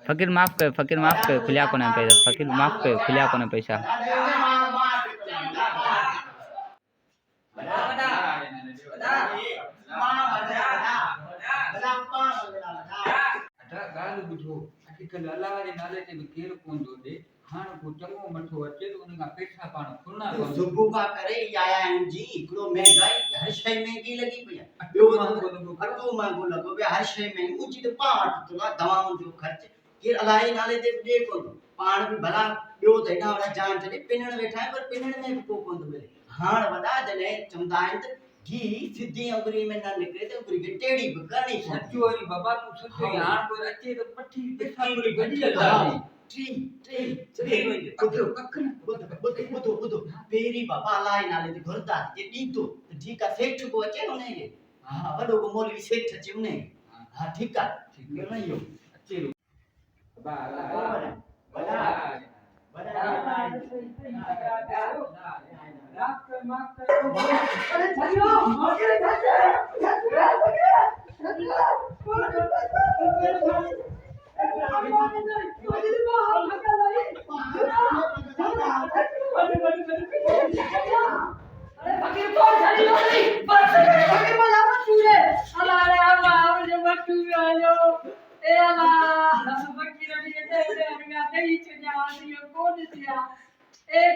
फकीर माफ कर खुल्या कोने पैसा फकीर माफ कर खुल्या कोने पैसा गाल बुझो अॼुकल्ह अलाह जे नाले ते बि केरु कोन थो ॾे हाणे को चङो मठो अचे त उन खां पैसा पाण फुरना सुबुह खां करे ई आया आहिनि जी हिकिड़ो महांगाई हर शइ महांगी लॻी पई आहे ॿियो अटो महांगो लॻो पियो हर शइ में मुंहिंजी त पाण थो आहे दवाउनि जो ख़र्च केरु अलाह जे नाले ते ॾे कोन थो पाण बि भला ॿियो त हेॾा वॾा जान छॾे पिनण वेठा आहियूं पर पिनण में बि को कोन थो मिले हाणे वॾा जॾहिं चवंदा आहिनि त घी सिधी उंगली में न निकिरे त उंगली खे टेड़ी बि करणी सचो वरी बाबा तूं सचो हाणे कोई अचे त पठी पैसा पूरी गॾियल ॿुधो पहिरीं बाबा अलाह जे नाले ते घुरंदा जे ॾींदो त ठीकु आहे सेठ को अचे न उनखे हा वॾो को मौलवी सेठ अचे उनखे हा ठीकु आहे न इहो अचे बाबा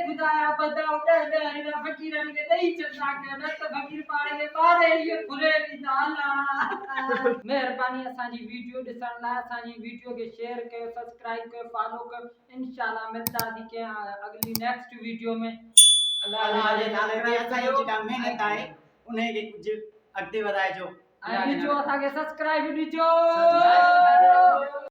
खुदाया बताओ फकीर के नहीं चलना कर तो फकीर पाड़े के बारे ये खुले भी नाला मेहरबानी असांजी वीडियो ॾिसण लाइ असांजी वीडियो के शेयर कयो सब्सक्राइब कयो फॉलो कयो इंशाल्लाह मिलंदासीं के अगली नेक्स्ट वीडियो में अल्लाह जे नाले ते असांजी जेका महिनत आहे उनखे कुझु अॻिते वधाइजो ऐं ॾिजो असांखे सब्सक्राइब ॾिजो